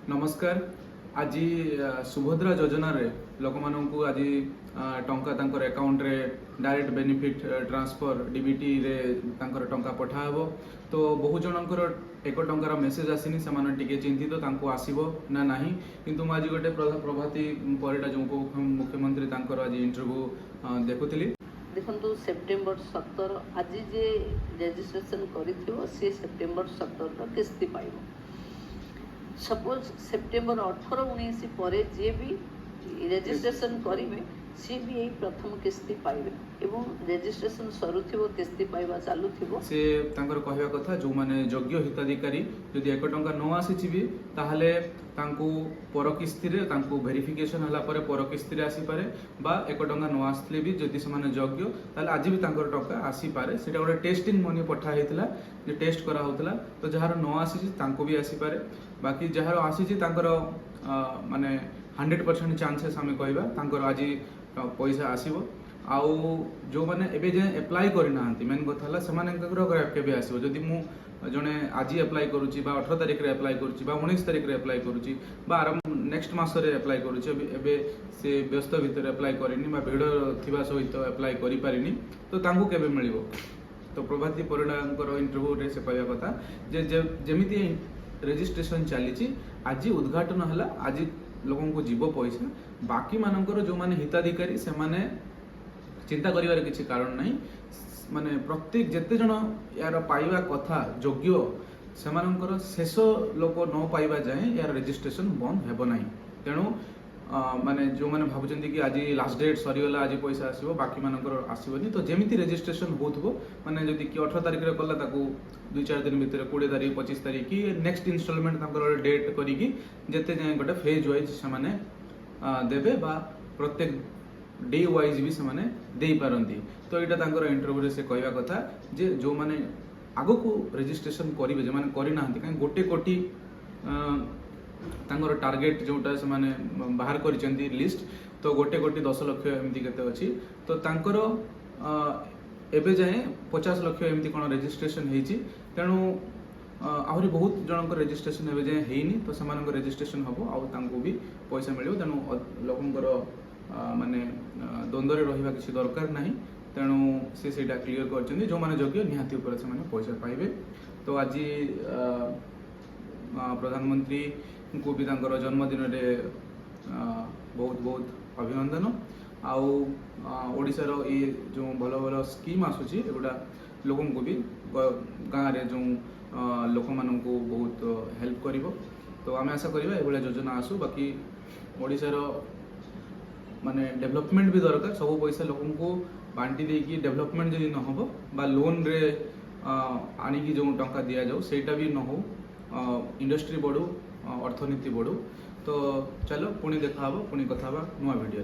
नमस्कार। आज सुभद्रा योजना रे लोक मानू आज टंका तांकर अकाउंट रे डायरेक्ट बेनिफिट ट्रांसफर डीबीटी रे तांकर टंका पठाहब। तो बहु जनकर एक टंकार मेसेज आसीनी से टिके चिंतित तांको आसीबो ना नाही, किंतु आज गोटे प्रभाती परिडा जो मुख्यमंत्री तांकर आज इंटरव्यू देखुथिली। देखो सेप्टेम्बर 17 आज जे रेजिस्ट्रेशन करिथिबो से सेप्टेम्बर 17 किस्ती पाइबो। सपोज सेप्टेम्बर 18-19 पर जे भी रेजिस्ट्रेशन करेंगे सी भी यही प्रथम किस्ती पाइबे एवं रेजिस्ट्रेशन सरुथिबो किस्ती पाइबा चालुथिबो। से तांकर कहवा कथा जो माने योग्य हिताधिकारी यदि 1 टंका न आसीछि भी ताहले तांको पर किस्ती रे तांको वेरिफिकेशन हला परे पर किस्ती रे आसी पारे बा 1 टंका न आसले भी जदि समान योग्य ताहले आज भी तांकर टंका आसी पारे। सेटा गोटे टेस्टिंग मनी पठा हेतला जे टेस्ट करा होतला, तो जहार न आसीछि तांको भी आसी पारे। बाकी जहार आसीछि तांकर माने 100% चांसेस आमे कहबा तांकर आज पैसा आसीबो। आउ जो माने एबे जे अप्लाई करि नाहंती मेन कथा हला सेमानकर केबे आसीबो। जदि मु जने आज अप्लाई करूची बा 18 तारिख रे अप्लाई करूची बा 19 तारिख रे अप्लाई करूची बा नेक्स्ट मास रे अप्लाई करूची, एबे से व्यस्त भितर अप्लाई करिनी बा भिड थिबा सहित अप्लाई करि पारिनी, तो तांको केबे मिलिबो। तो प्रभाती परिडांकर इंटरव्यू रे से कहया कथा जे जेमिति रेजिस्ट्रेशन चली आज उद्घाटन है, आज लोगों को जीव पैसा। बाकी मानकर जो माने हिताधिकारी से माने चिंता करिवार किसी कारण नहीं। माने प्रत्येक जेते जन यार पाइबा कथा योग्य सेमानकर शेष लोक न पाइबा जाए यार रेजिस्ट्रेशन बंद हेबो नहीं। तेणु माने जो माने भाबुचंदी कि आज लास्ट डेट सरीगला आज पैसा आसीबो बाकी मानकर आसीबोनी, तो जेमिति रेजिस्ट्रेशन होथबो माने जदि कि 18 तारिख रे कला ताकू 2-4 दिन भीतर 20 तारिख 25 तारिख की नेक्स्ट इंस्टॉलमेंट तांकर डेट करिकी जेते जाय गोटे फेज वाइज से माने देबे बा प्रत्येक डे वाइज भी से माने देई पारंती। तो एटा तांकर इंटरव्यू रे से कहवा कथा जे जो माने आगो को रेजिस्ट्रेशन करिवे जे माने करि नाहंती काई 1 कोटी तांकर टार्गेट जोटा से माने बाहर करिसेंती लिस्ट, तो 1 कोटी 10 लाख एमती केते अछि। तो तांकर एबे जाए 50 लाख एमती कोन रेजिस्ट्रेशन हेछि। तेणु आहरी बहुत जनकर रेजिस्ट्रेशन एबे जाए हेइनी, तो समानक रेजिस्ट्रेशन हबो आ तांको भी पैसा मिलियो। तेणु लोकंकर माने द्वंद्व रे रहिबा किछि दरकार नाही। तेणु से सेटा क्लियर करचंदी जो माने योग्य निहाती ऊपर से माने पैसा पाइबे। तो आज प्रधानमंत्री को भी तांकर जन्मदिन रे बहुत बहुत अभिनंदन। आउ ओडिसा रो ये जो भलो भलो स्कीम आसुची एगुडा लोगों को भी गाँव रे जो लोक मानन को बहुत हेल्प करिवो। तो आमे आशा करिबा एगुडा योजना आसु। बाकी ओडिसा रो माने डेवलपमेंट भी दरकार। सब पैसा लोगों को बांटी देकी डेवलपमेंट जदि न होबो बा लोन रे आनिकी जो टंका दिया जाऊ सेटा भी न हो, इंडस्ट्री बढ़ू अर्थनीति बढ़ू। तो चलो पुणी देखा पुणी कथा नुआ वीडियो।